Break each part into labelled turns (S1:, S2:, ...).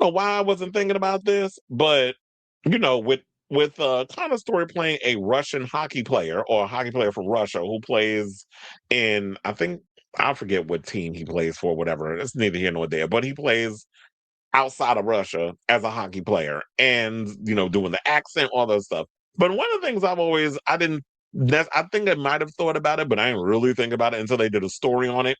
S1: know why I wasn't thinking about this, but with Connor Story playing a Russian hockey player or a hockey player from Russia who plays in, I forget what team he plays for, whatever. It's neither here nor there, but he plays outside of Russia as a hockey player and, doing the accent, all that stuff. But one of the things I think I might have thought about it, but I didn't really think about it until they did a story on it,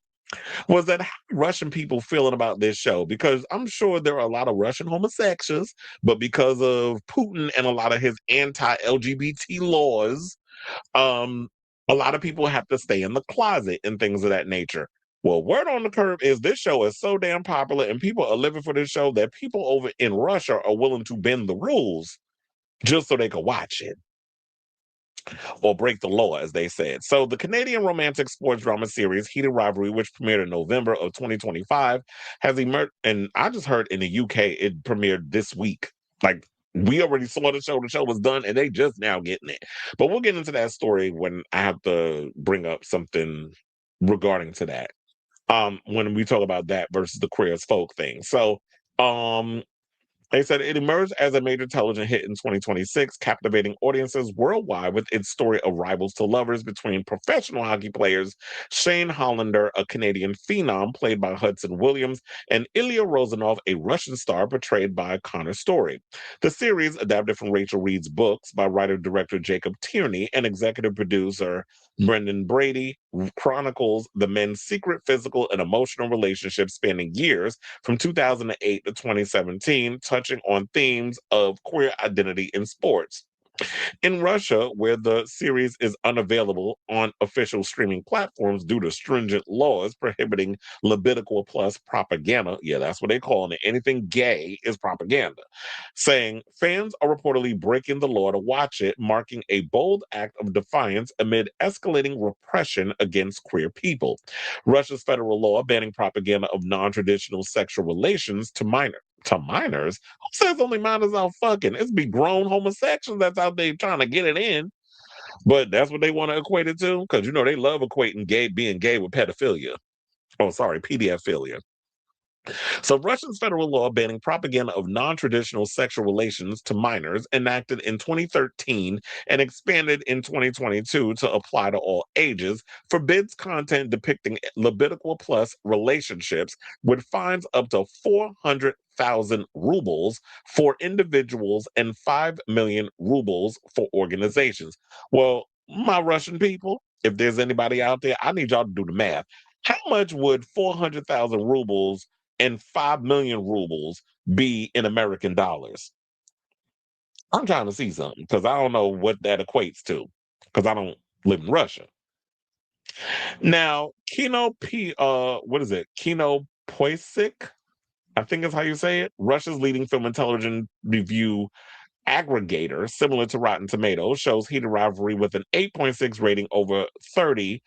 S1: was that how Russian people feeling about this show? Because I'm sure there are a lot of Russian homosexuals, but because of Putin and a lot of his anti-LGBT laws, um, a lot of people have to stay in the closet and things of that nature. Well, word on the curve is this show is so damn popular and people are living for this show that people over in Russia are willing to bend the rules just so they can watch it or break the law, as they said. So the Canadian romantic sports drama series Heated Rivalry, which premiered in November of 2025, has emerged, and I just heard in the UK it premiered this week. Like, we already saw the show was done, and they just now getting it. But we'll get into that story when I have to bring up something regarding to that. When we talk about that versus the queer as folk thing. So um they said it emerged as a major television hit in 2026, captivating audiences worldwide with its story of rivals to lovers between professional hockey players Shane Hollander, a Canadian phenom played by Hudson Williams, and Ilya Rozanov, a Russian star portrayed by Connor Story. The series, adapted from Rachel Reed's books by writer-director Jacob Tierney and executive producer Brendan Brady, chronicles the men's secret physical and emotional relationships spanning years from 2008 to 2017, touching on themes of queer identity in sports. In Russia, where the series is unavailable on official streaming platforms due to stringent laws prohibiting libidical plus propaganda, yeah, that's what they call it. Anything gay is propaganda. Saying fans are reportedly breaking the law to watch it, marking a bold act of defiance amid escalating repression against queer people. Russia's federal law banning propaganda of non-traditional sexual relations to minors. Who says only minors out fucking? It's be grown homosexuals that's out there trying to get it in. But that's what they want to equate it to, because they love equating being gay with pedophilia. Oh, sorry, pedophilia. So, Russia's federal law banning propaganda of non traditional sexual relations to minors, enacted in 2013 and expanded in 2022 to apply to all ages, forbids content depicting libidical plus relationships with fines up to 400,000 rubles for individuals and 5 million rubles for organizations. Well, my Russian people, if there's anybody out there, I need y'all to do the math. How much would 400,000 rubles and 5 million rubles be in American dollars? I'm trying to see something because I don't know what that equates to because I don't live in Russia. Now, what is it? Kino Poisik, I think is how you say it. Russia's leading film and television review aggregator, similar to Rotten Tomatoes, shows Heated Rivalry with an 8.6 rating over 30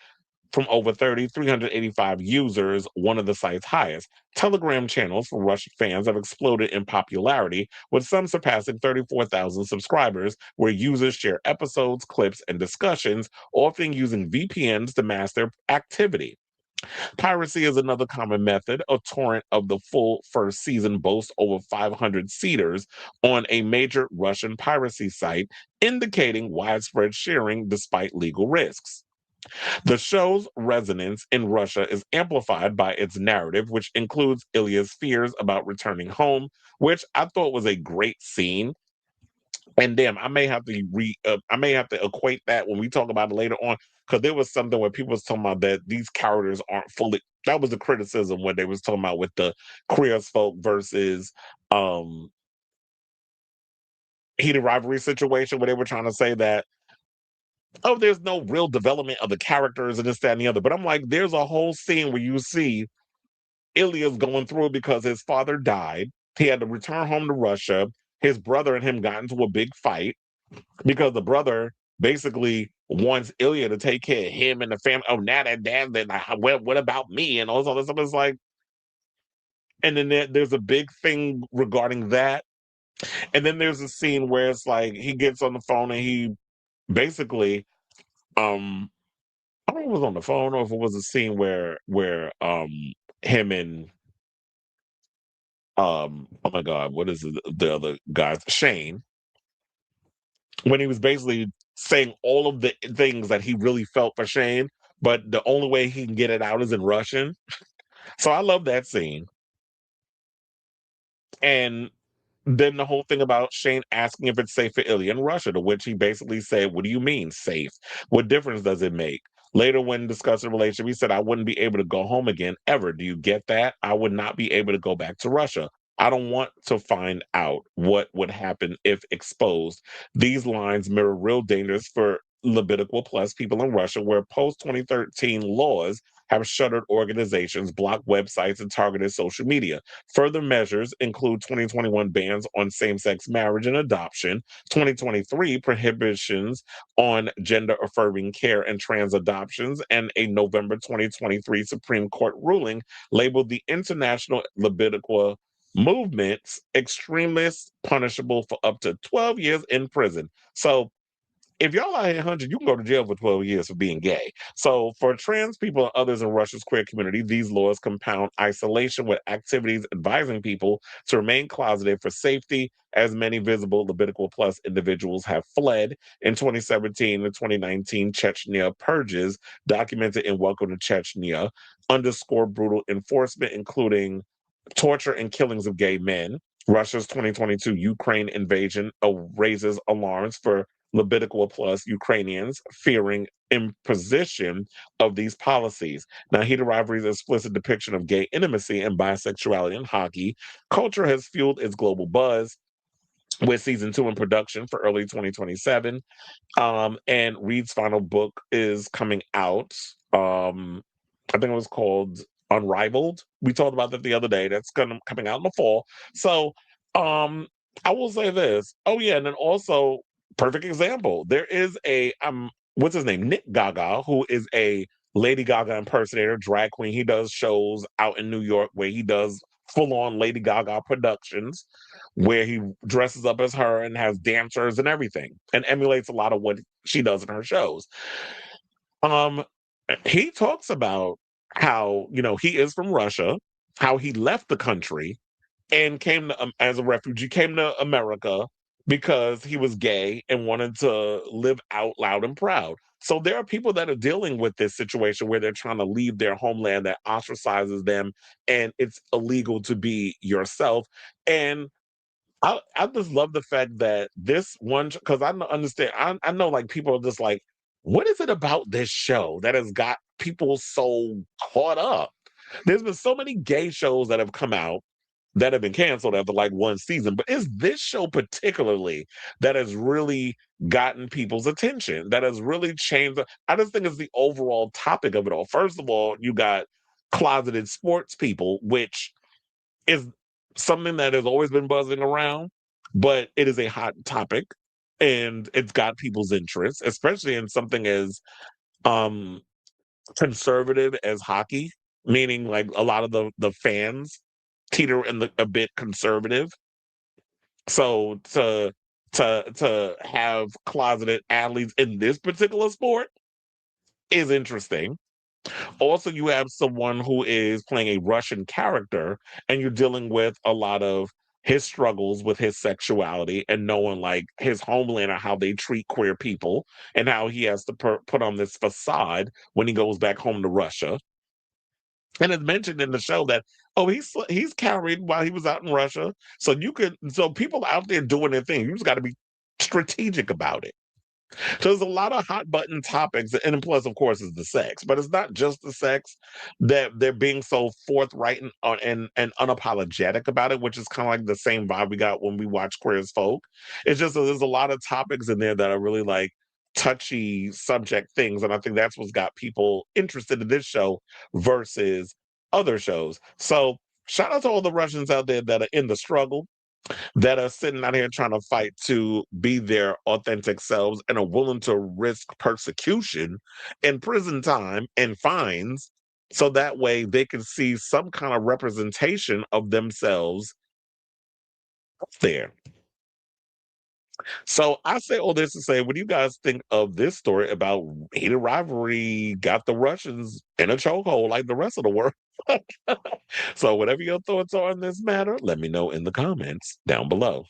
S1: from over 385 users, one of the site's highest. Telegram channels for Russian fans have exploded in popularity, with some surpassing 34,000 subscribers, where users share episodes, clips, and discussions, often using VPNs to mask their activity. Piracy is another common method. A torrent of the full first season boasts over 500 seeders on a major Russian piracy site, indicating widespread sharing despite legal risks. The show's resonance in Russia is amplified by its narrative, which includes Ilya's fears about returning home, which I thought was a great scene. And damn, I may have to equate that when we talk about it later on, because there was something where people was talking about that these characters aren't fully. That was the criticism when they was talking about with the queer as folk versus um heated rivalry situation, where they were trying to say that, oh, there's no real development of the characters and this, that, and the other. But I'm like, there's a whole scene where you see Ilya's going through because his father died. He had to return home to Russia. His brother and him got into a big fight because the brother basically wants Ilya to take care of him and the family. Oh, now that dad, then what about me? And all this other stuff. It's like, and then there's a big thing regarding that. And then there's a scene where it's like he gets on the phone and he basically, um, I don't know if it was on the phone or if it was a scene where him and oh my God, what is the other guy's Shane, when he was basically saying all of the things that he really felt for Shane, but the only way he can get it out is in Russian. So I love that scene. And then the whole thing about Shane asking if it's safe for Ilya in Russia, to which he basically said, "What do you mean safe? What difference does it make?" Later, when discussing the relationship, he said, "I wouldn't be able to go home again ever. Do you get that? I would not be able to go back to Russia. I don't want to find out what would happen if exposed." These lines mirror real dangers for Levitical plus people in Russia, where post 2013 laws have shuttered organizations, blocked websites, and targeted social media. Further measures include 2021 bans on same sex marriage and adoption, 2023 prohibitions on gender affirming care and trans adoptions, and a November 2023 Supreme Court ruling labeled the International Levitical Movement's extremists punishable for up to 12 years in prison. So if y'all out here 100, you can go to jail for 12 years for being gay. So for trans people and others in Russia's queer community, these laws compound isolation with activities advising people to remain closeted for safety, as many visible Levitical plus individuals have fled. In 2017 and 2019, Chechnya purges documented in Welcome to Chechnya underscore brutal enforcement, including torture and killings of gay men. Russia's 2022 Ukraine invasion raises alarms for Levitical plus Ukrainians, fearing imposition of these policies. Now, Heated Rivalry's explicit depiction of gay intimacy and bisexuality in hockey culture has fueled its global buzz, with season 2 in production for early 2027. And Reed's final book is coming out. I think it was called Unrivaled. We talked about that the other day. That's coming out in the fall. So um I will say this. Oh yeah, and then also perfect example. There is a what's his name? Nick Gaga, who is a Lady Gaga impersonator, drag queen. He does shows out in New York where he does full on Lady Gaga productions where he dresses up as her and has dancers and everything and emulates a lot of what she does in her shows. Um, he talks about how, he is from Russia, how he left the country and came to, as a refugee, came to America because he was gay and wanted to live out loud and proud. So there are people that are dealing with this situation where they're trying to leave their homeland that ostracizes them, and it's illegal to be yourself. And I just love the fact that this one, because I understand, I know like people are just like, what is it about this show that has got people so caught up? There's been so many gay shows that have come out that have been canceled after like one season, but it's this show particularly that has really gotten people's attention, that has really changed. I just think it's the overall topic of it all. First of all, you got closeted sports people, which is something that has always been buzzing around, but it is a hot topic and it's got people's interest, especially in something as um conservative as hockey, meaning like a lot of the fans teeter in a bit conservative. So to have closeted athletes in this particular sport is interesting. Also, you have someone who is playing a Russian character, and you're dealing with a lot of his struggles with his sexuality and knowing like his homeland or how they treat queer people and how he has to put on this facade when he goes back home to Russia. And it's mentioned in the show that, oh, he's carried while he was out in Russia. So people out there doing their thing, you just got to be strategic about it. So there's a lot of hot button topics, and plus, of course, is the sex. But it's not just the sex that they're being so forthright and unapologetic about it, which is kind of like the same vibe we got when we watch Queer as Folk. It's just that there's a lot of topics in there that are really like touchy subject things, and I think that's what's got people interested in this show versus other shows. So shout out to all the Russians out there that are in the struggle, that are sitting out here trying to fight to be their authentic selves and are willing to risk persecution and prison time and fines so that way they can see some kind of representation of themselves there. So I say all this to say, what do you guys think of this story about heated rivalry got the Russians in a chokehold like the rest of the world? So whatever your thoughts are on this matter, let me know in the comments down below.